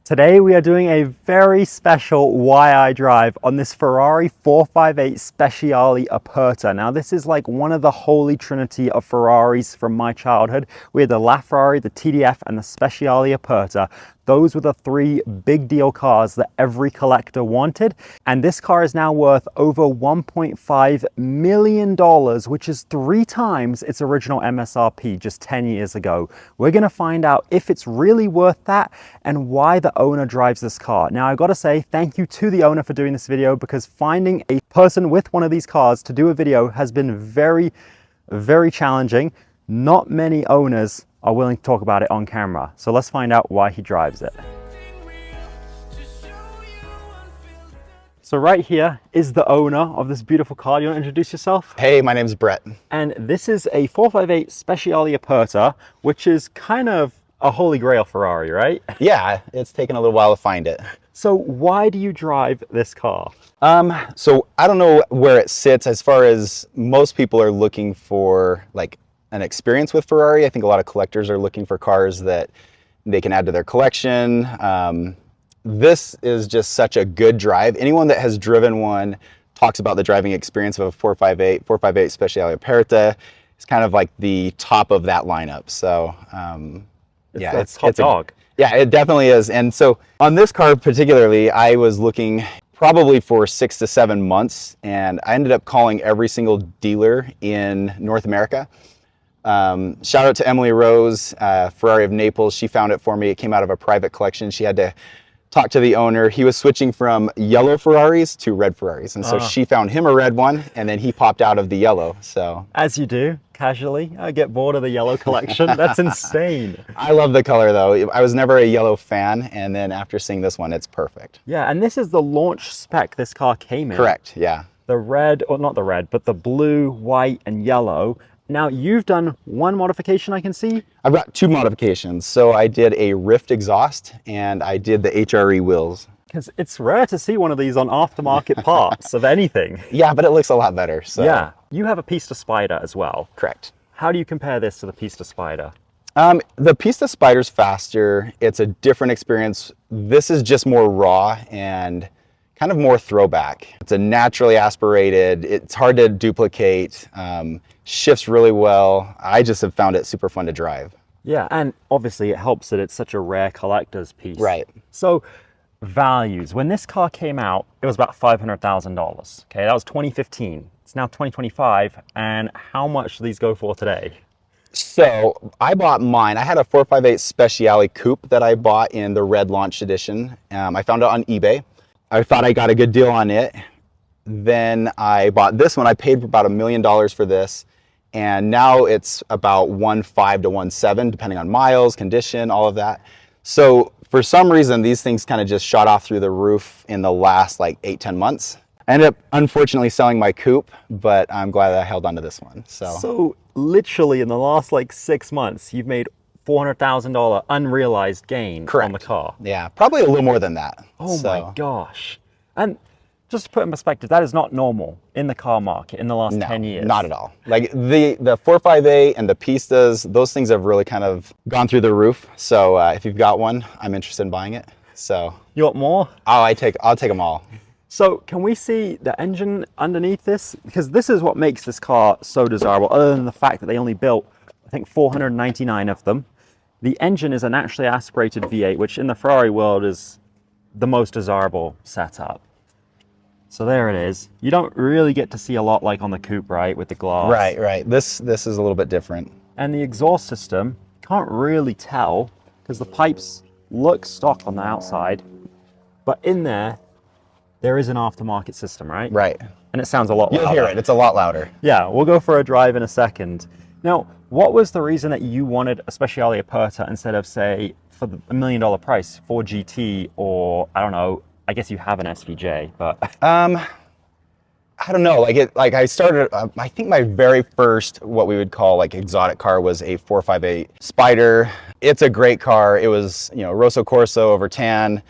Today we are doing a very special why I drive on this Ferrari 458 Speciale Aperta. Now this is like one of the holy trinity of Ferraris from my childhood. We had the LaFerrari, the TDF and the Speciale Aperta. Those were the three big deal cars that every collector wanted. And this car is now worth over $1.5 million, which is 3 times its original MSRP just 10 years ago. We're gonna find out if it's really worth that and why the owner drives this car. Now I gotta say thank you to the owner for doing this video, because finding a person with one of these cars to do a video has been very, very challenging. Not many owners are willing to talk about it on camera. So let's find out why he drives it. So right here is the owner of this beautiful car. You want to introduce yourself? Hey, my name's Brett. And this is a 458 Speciale Aperta, which is kind of a holy grail Ferrari, right? Yeah, it's taken a little while to find it. So why do you drive this car? So I don't know where it sits as far as most people are looking for like an experience with Ferrari. I think a lot of collectors are looking for cars that they can add to their collection. This is just such a good drive. Anyone that has driven one talks about the driving experience of a 458 Speciale Aperta. It's kind of like the top of that lineup. So yeah, it's top dog. Yeah, it definitely is. And so on this car particularly, I was looking probably for 6 to 7 months, and I ended up calling every single dealer in North America. Shout out to Emily Rose, Ferrari of Naples. She found it for me. It came out of a private collection. She had to talk to the owner. He was switching from yellow Ferraris to red Ferraris. And so she found him a red one, and then he popped out of the yellow. So as you do, casually, I get bored of the yellow collection. That's insane. I love the color though. I was never a yellow fan. And then after seeing this one, it's perfect. Yeah. And this is the launch spec this car came in. Correct. Yeah. The red, or not the red, but the blue, white and yellow. Now you've done one modification I can see. I've got 2 modifications. So I did a Ryft exhaust and I did the HRE wheels. Because it's rare to see one of these on aftermarket parts of anything. Yeah, but it looks a lot better. So. Yeah, you have a Pista Spider as well. Correct. How do you compare this to the Pista Spider? The Pista Spider's faster. It's a different experience. This is just more raw and kind of more throwback. It's a naturally aspirated, it's hard to duplicate, shifts really well. I just have found it super fun to drive. Yeah, and obviously it helps that it's such a rare collector's piece. Right. So values, when this car came out, it was about $500,000. Okay, that was 2015. It's now 2025, and how much do these go for today? So I bought mine. I had a 458 Speciale Coupe that I bought in the red launch edition. I found it on eBay. I thought I got a good deal on it. Then I bought this one. I paid about $1 million for this. And now it's about 1.5 to 1.7, depending on miles, condition, all of that. So for some reason, these things kind of just shot off through the roof in the last like 8-10 months. I ended up unfortunately selling my coupe, but I'm glad that I held on to this one. So literally in the last like 6 months, you've made $400,000 unrealized gain on the car. Yeah, probably a little more than that. Oh my gosh. And just to put in perspective, that is not normal in the car market in the last 10 years. Not at all. Like the 458 and the Pistas, those things have really kind of gone through the roof. So if you've got one, I'm interested in buying it. So you want more? Oh, I'll take them all. So can we see the engine underneath this? Because this is what makes this car so desirable, other than the fact that they only built, I think, 499 of them. The engine is a naturally aspirated V8, which in the Ferrari world is the most desirable setup. So there it is. You don't really get to see a lot like on the coupe, right, with the glass. Right. This is a little bit different. And the exhaust system, can't really tell because the pipes look stock on the outside, but in there is an aftermarket system, right? Right. And it sounds a lot louder. You'll hear it. It's a lot louder. Yeah, we'll go for a drive in a second. Now, what was the reason that you wanted a Speciale Aperta instead of, say, for the $1 million price, 4GT, or I don't know, I guess you have an SVJ, but I don't know. Like I started. I think my very first, what we would call like exotic car, was a 458 Spider. It's a great car. It was, Rosso Corso over tan.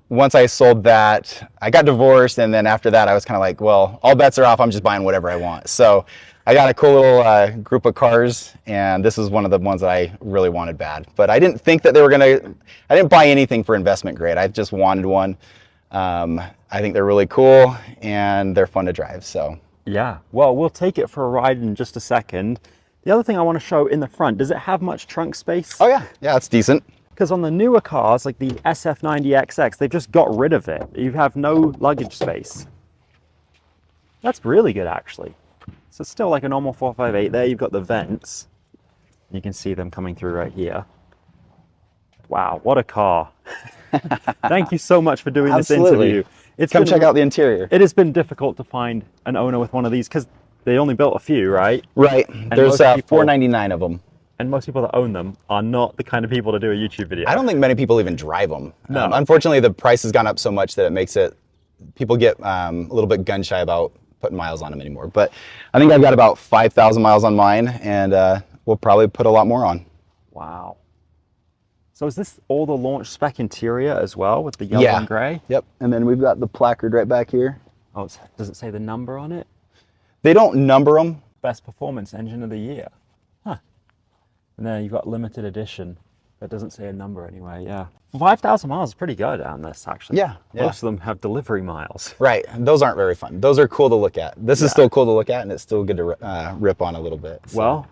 Once I sold that, I got divorced, and then after that, I was kind of like, well, all bets are off. I'm just buying whatever I want. So I got a cool little group of cars, and this is one of the ones that I really wanted bad. But I didn't think that they were I didn't buy anything for investment grade. I just wanted one. I think they're really cool, and they're fun to drive, so. Yeah, well, we'll take it for a ride in just a second. The other thing I want to show in the front, does it have much trunk space? Oh yeah, it's decent. Because on the newer cars, like the SF90XX, they've just got rid of it. You have no luggage space. That's really good, actually. So it's still like a normal 458 there. You've got the vents. You can see them coming through right here. Wow, what a car. Thank you so much for doing this interview. Come check out the interior. It has been difficult to find an owner with one of these because they only built a few, right? Right. There's 499 of them. And most people that own them are not the kind of people to do a YouTube video. I don't think many people even drive them. No. Unfortunately, the price has gone up so much that it makes it, people get a little bit gun shy about putting miles on them anymore. But I think I've got about 5,000 miles on mine, and we'll probably put a lot more on. Wow. So is this all the launch spec interior as well with the yellow and gray? Yep. And then we've got the placard right back here. Oh, does it say the number on it? They don't number them. Best performance engine of the year. Huh. And then you've got limited edition. That doesn't say a number anyway, yeah. 5,000 miles is pretty good on this, actually. Yeah. Most of them have delivery miles. Right. Those aren't very fun. Those are cool to look at. This is still cool to look at, and it's still good to rip on a little bit. So. Well,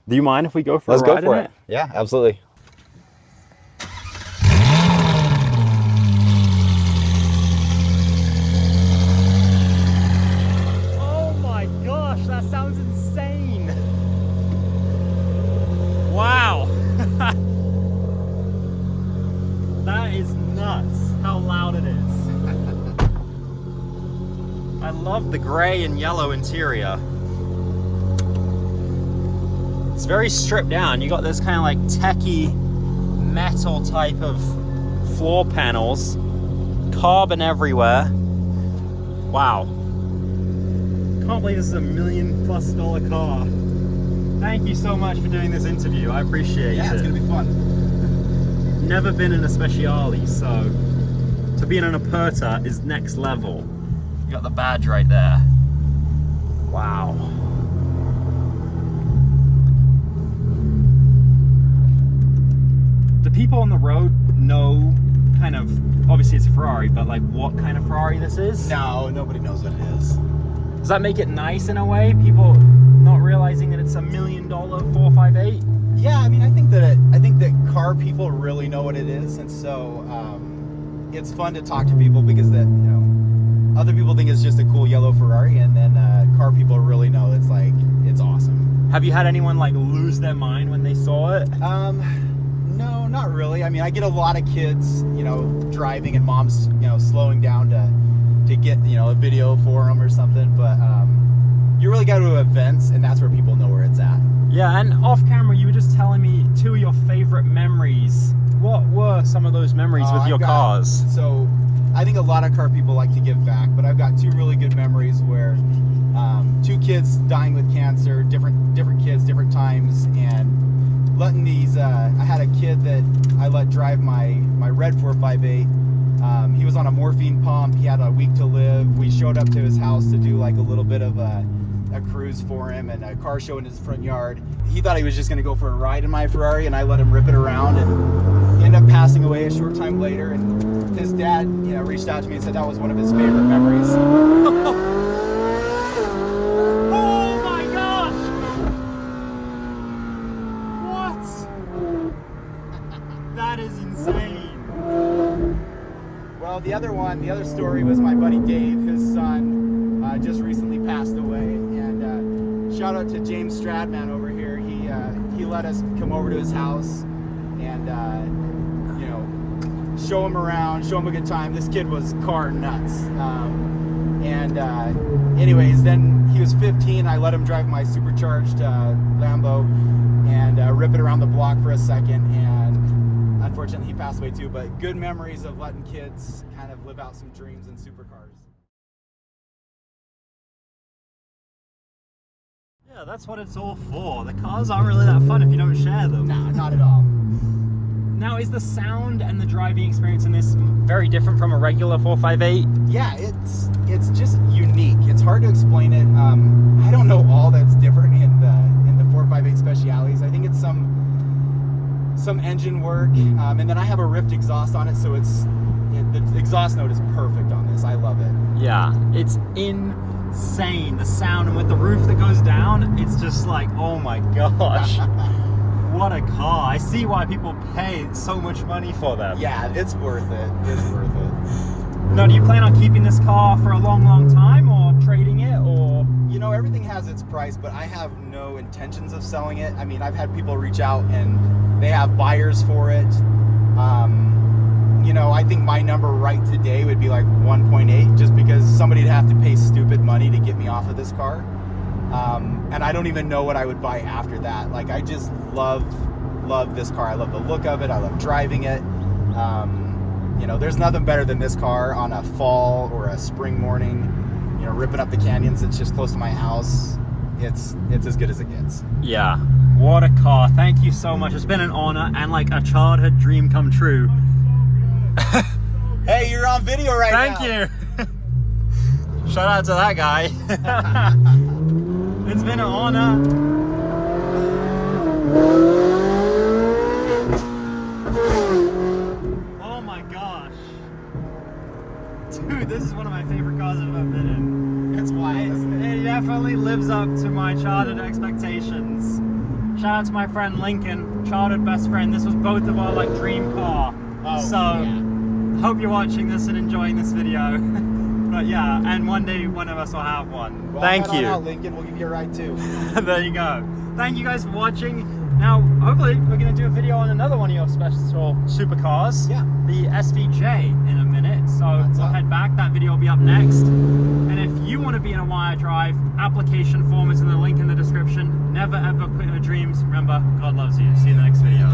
do you mind if we go for a ride? Let's go for it. Yeah, absolutely. Oh my gosh, that sounds insane. Wow. That is nuts how loud it is. I love the gray and yellow interior. It's very stripped down. You got this kind of like techie metal type of floor panels, carbon everywhere. Wow. Can't believe this is $1 million+ car. Thank you so much for doing this interview. I appreciate it. Yeah, it's gonna be fun. Never been in a Speciale, so to be in an Aperta is next level. You got the badge right there. Wow. Do people on the road know kind of, obviously it's a Ferrari, but like what kind of Ferrari this is? No, nobody knows what it is. Does that make it nice in a way? People not realizing that it's $1 million 458? Yeah, I mean, I think that car people really know what it is, and so it's fun to talk to people because that, you know, other people think it's just a cool yellow Ferrari, and then car people really know it's like, it's awesome. Have you had anyone like lose their mind when they saw it? No, not really. I mean, I get a lot of kids, you know, driving and moms, you know, slowing down to get, you know, a video for them or something, but you really got to go to events, and that's where people know where it's at. Yeah, and off camera, you were just telling me 2 of your favorite memories. What were some of those memories with your cars? So, I think a lot of car people like to give back, but I've got 2 really good memories where 2 kids dying with cancer, different kids, different times, and letting these. I had a kid that I let drive my red 458. He was on a morphine pump. He had a week to live. We showed up to his house to do like a little bit of a cruise for him and a car show in his front yard. He thought he was just going to go for a ride in my Ferrari, and I let him rip it around, and he ended up passing away a short time later. And his dad, you know, reached out to me and said that was one of his favorite memories. Oh my gosh! What? That is insane. Well, the other story was my buddy Dave. His son just recently passed away, and shout out to James Stradman over here. He let us come over to his house and you know, show him around, show him a good time. This kid was car nuts. Anyways, then he was 15. I let him drive my supercharged Lambo and rip it around the block for a second, and unfortunately he passed away too. But good memories of letting kids kind of live out some dreams in supercars. Yeah, that's what it's all for. The cars aren't really that fun if you don't share them. Nah, not at all. Now, is the sound and the driving experience in this very different from a regular 458? Yeah, it's just unique. It's hard to explain it. I don't know all that's different some engine work, and then I have a Ryft exhaust on it, so the exhaust note is perfect on this. I love it. Yeah, it's insane, the sound, and with the roof that goes down, it's just like, oh my gosh. What a car. I see why people pay so much money for them. Yeah, it's worth it. It's worth it. Now, do you plan on keeping this car for a long, long time, or trading it, or? You know, everything has its price, but I have no intentions of selling it. I mean, I've had people reach out and they have buyers for it. You know, I think my number right today would be like 1.8, just because somebody'd have to pay stupid money to get me off of this car. And I don't even know what I would buy after that. Like, I just love this car. I love the look of it. I love driving it. You know, there's nothing better than this car on a fall or a spring morning, you know, ripping up the canyons. It's just close to my house. It's as good as it gets. Yeah, what a car. Thank you so much. It's been an honor and like a childhood dream come true. Hey, you're on video right now. Thank you. Shout out to that guy. It's been an honor. Oh my gosh. Dude, this is one of my favorite cars I've ever been in. It's wild, isn't it? It definitely lives up to my childhood expectations. Shout out to my friend Lincoln, childhood best friend. This was both of our like dream car. Hope you're watching this and enjoying this video. But yeah, and one day one of us will have one. Well, thank you. Out, Lincoln. We'll give you a ride too. There you go. Thank you guys for watching. Now, hopefully, we're going to do a video on another one of your special supercars. Yeah. The SVJ in a minute. So we'll head back. That video will be up next. And if you want to be in a wire drive, application form is in the link in the description. Never ever quit your dreams. Remember, God loves you. See you in the next video.